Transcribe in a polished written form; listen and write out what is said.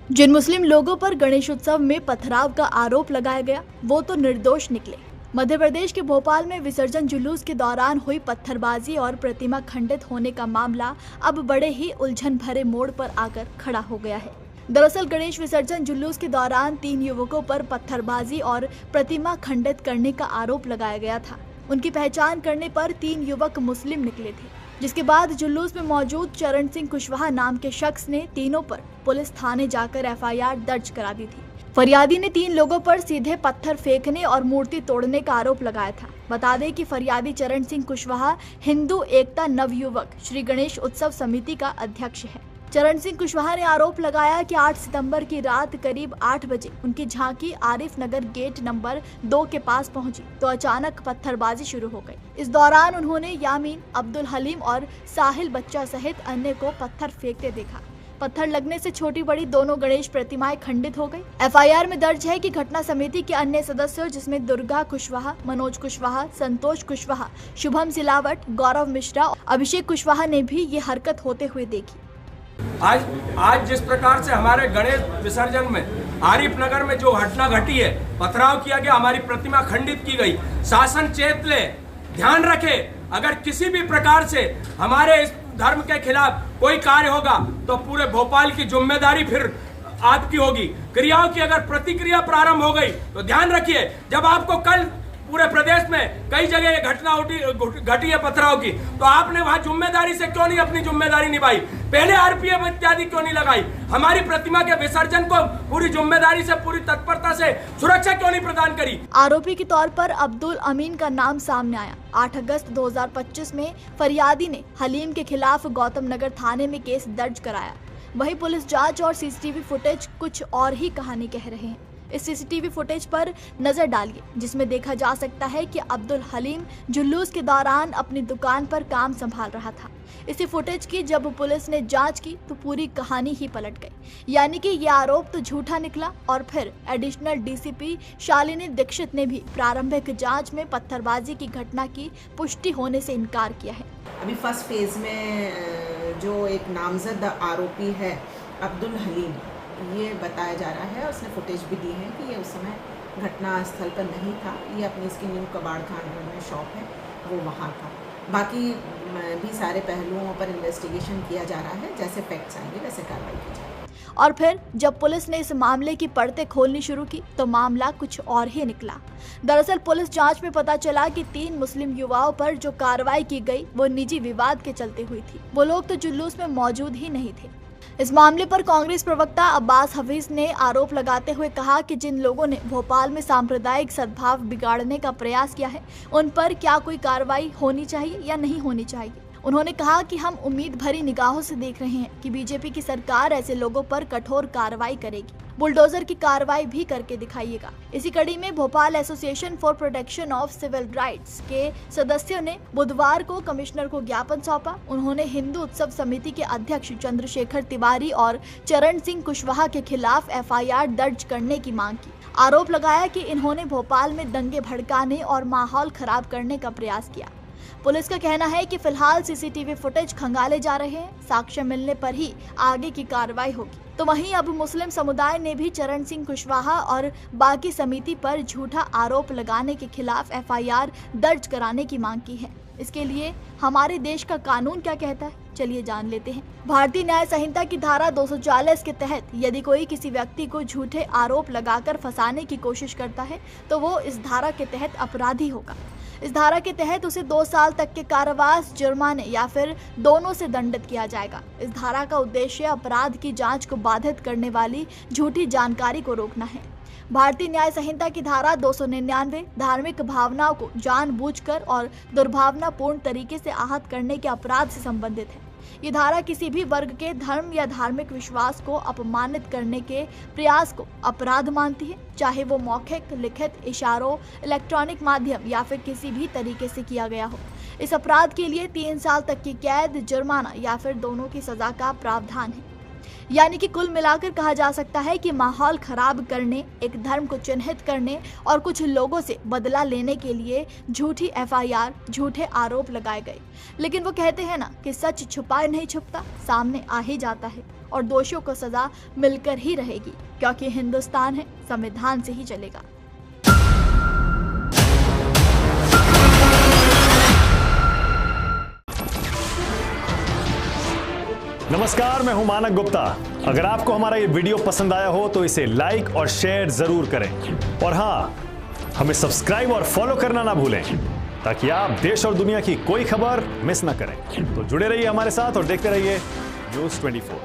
जिन मुस्लिम लोगों पर गणेश उत्सव में पथराव का आरोप लगाया गया वो तो निर्दोष निकले। मध्य प्रदेश के भोपाल में विसर्जन जुलूस के दौरान हुई पत्थरबाजी और प्रतिमा खंडित होने का मामला अब बड़े ही उलझन भरे मोड़ पर आकर खड़ा हो गया है। दरअसल गणेश विसर्जन जुलूस के दौरान 3 युवकों पर पत्थरबाजी और प्रतिमा खंडित करने का आरोप लगाया गया था। उनकी पहचान करने पर 3 युवक मुस्लिम निकले थे, जिसके बाद जुलूस में मौजूद चरण सिंह कुशवाहा नाम के शख्स ने तीनों पर पुलिस थाने जाकर एफआईआर दर्ज करा दी थी। फरियादी ने 3 लोगों पर सीधे पत्थर फेंकने और मूर्ति तोड़ने का आरोप लगाया था। बता दें कि फरियादी चरण सिंह कुशवाहा हिंदू एकता नवयुवक श्री गणेश उत्सव समिति का अध्यक्ष है। चरण सिंह कुशवाहा ने आरोप लगाया कि 8 सितंबर की रात करीब 8 बजे उनकी झांकी आरिफ नगर गेट नंबर 2 के पास पहुंची तो अचानक पत्थरबाजी शुरू हो गई। इस दौरान उन्होंने यामीन, अब्दुल हलीम और साहिल बच्चा सहित अन्य को पत्थर फेंकते देखा। पत्थर लगने से छोटी बड़ी दोनों गणेश प्रतिमाएं खंडित हो गई। एफआईआर में दर्ज है कि घटना समिति के अन्य सदस्यों जिसमें दुर्गा कुशवाहा, मनोज कुशवाहा, संतोष कुशवाहा, शुभम सिलावट, गौरव मिश्रा और अभिषेक कुशवाहा ने भी ये हरकत होते हुए देखी। आज जिस प्रकार से हमारे गणेश विसर्जन में आरिफ नगर में जो घटना घटी है, पथराव किया गया, हमारी प्रतिमा खंडित की गई, शासन चेत ले, ध्यान रखे, अगर किसी भी प्रकार से हमारे इस धर्म के खिलाफ कोई कार्य होगा तो पूरे भोपाल की जिम्मेदारी फिर आपकी होगी। क्रियाओं की अगर प्रतिक्रिया प्रारंभ हो गई तो ध्यान रखिए, जब आपको कल पूरे प्रदेश में कई जगह ये घटना घटी है पथराव की, तो आपने वहां जिम्मेदारी से क्यों नहीं अपनी जिम्मेदारी निभाई? पहले आरपीएफ इत्यादि क्यों नहीं लगाई? हमारी प्रतिमा के विसर्जन को पूरी जिम्मेदारी से, पूरी तत्परता से सुरक्षा क्यों नहीं प्रदान करी? आरोपी के तौर पर अब्दुल अमीन का नाम सामने आया। 8 अगस्त 2025 में फरियादी ने हलीम के खिलाफ गौतम नगर थाने में केस दर्ज कराया। वहीं पुलिस जांच और सीसीटीवी फुटेज कुछ और ही कहानी कह रहे हैं। इस सीसीटीवी फुटेज पर नजर डालिए, जिसमें देखा जा सकता है कि अब्दुल हलीम जुलूस के दौरान अपनी दुकान पर काम संभाल रहा था। इसी फुटेज की जब पुलिस ने जांच की तो पूरी कहानी ही पलट गई, यानी कि ये आरोप तो झूठा निकला। और फिर एडिशनल डीसीपी शालिनी दीक्षित ने भी प्रारंभिक जांच में पत्थरबाजी की घटना की पुष्टि होने से इनकार किया है। अभी फर्स्ट फेज में जो एक नामजद आरोपी है अब्दुल हलीम, ये बताया जा रहा है, उसने फुटेज भी दी है कि ये उस समय घटना स्थल पर नहीं था, ये अपनी इसकी न्यू कबाड़ खान में शॉप है, वो वहाँ था। बाकी भी सारे पहलुओं पर इन्वेस्टिगेशन किया जा रहा है, जैसे फैक्ट्स आएंगे वैसे कार्रवाई की जाएगी। और फिर जब पुलिस ने इस मामले की परतें खोलनी शुरू की तो मामला कुछ और ही निकला। दरअसल पुलिस जांच में पता चला कि 3 मुस्लिम युवाओं पर जो कार्रवाई की गई वो निजी विवाद के चलते हुई थी। वो लोग तो जुलूस में मौजूद ही नहीं थे। इस मामले पर कांग्रेस प्रवक्ता अब्बास हफीज ने आरोप लगाते हुए कहा कि जिन लोगों ने भोपाल में सांप्रदायिक सद्भाव बिगाड़ने का प्रयास किया है, उन पर क्या कोई कार्रवाई होनी चाहिए या नहीं होनी चाहिए। उन्होंने कहा कि हम उम्मीद भरी निगाहों से देख रहे हैं कि बीजेपी की सरकार ऐसे लोगों पर कठोर कार्रवाई करेगी, बुलडोजर की कार्रवाई भी करके दिखाइएगा। इसी कड़ी में Bhopal association for protection of civil rights के सदस्यों ने बुधवार को कमिश्नर को ज्ञापन सौंपा। उन्होंने हिंदू उत्सव समिति के अध्यक्ष चंद्रशेखर तिवारी और चरण सिंह कुशवाहा के खिलाफ एफआईआर दर्ज करने की मांग की। आरोप लगाया कि इन्होंने भोपाल में दंगे भड़काने और माहौल खराब करने का प्रयास किया। पुलिस का कहना है कि फिलहाल सीसीटीवी फुटेज खंगाले जा रहे हैं, साक्ष्य मिलने पर ही आगे की कार्रवाई होगी। तो वहीं अब मुस्लिम समुदाय ने भी चरण सिंह कुशवाहा और बाकी समिति पर झूठा आरोप लगाने के खिलाफ एफआईआर दर्ज कराने की मांग की है। इसके लिए हमारे देश का कानून क्या कहता है, चलिए जान लेते हैं। भारतीय न्याय संहिता की धारा 240 के तहत यदि कोई किसी व्यक्ति को झूठे आरोप लगाकर फंसाने की कोशिश करता है तो वो इस धारा के तहत अपराधी होगा। इस धारा के तहत उसे 2 साल तक के कारावास, जुर्माने या फिर दोनों से दंडित किया जाएगा। इस धारा का उद्देश्य अपराध की जांच को बाधित करने वाली झूठी जानकारी को रोकना है। भारतीय न्याय संहिता की धारा 299 धार्मिक भावनाओं को जानबूझकर और दुर्भावनापूर्ण तरीके से आहत करने के अपराध से संबंधित है। ये धारा किसी भी वर्ग के धर्म या धार्मिक विश्वास को अपमानित करने के प्रयास को अपराध मानती है, चाहे वो मौखिक, लिखित, इशारों, इलेक्ट्रॉनिक माध्यम या फिर किसी भी तरीके से किया गया हो। इस अपराध के लिए 3 साल तक की कैद, जुर्माना या फिर दोनों की सजा का प्रावधान है। यानी कि कुल मिलाकर कहा जा सकता है कि माहौल खराब करने, एक धर्म को चिन्हित करने और कुछ लोगों से बदला लेने के लिए झूठी FIR, झूठे आरोप लगाए गए। लेकिन वो कहते हैं ना कि सच छुपाए नहीं छुपता, सामने आ ही जाता है और दोषियों को सजा मिलकर ही रहेगी, क्योंकि हिंदुस्तान है, संविधान से ही चलेगा। नमस्कार, मैं हूं मानक गुप्ता। अगर आपको हमारा ये वीडियो पसंद आया हो तो इसे लाइक और शेयर जरूर करें और हाँ, हमें सब्सक्राइब और फॉलो करना ना भूलें ताकि आप देश और दुनिया की कोई खबर मिस ना करें। तो जुड़े रहिए हमारे साथ और देखते रहिए News 24।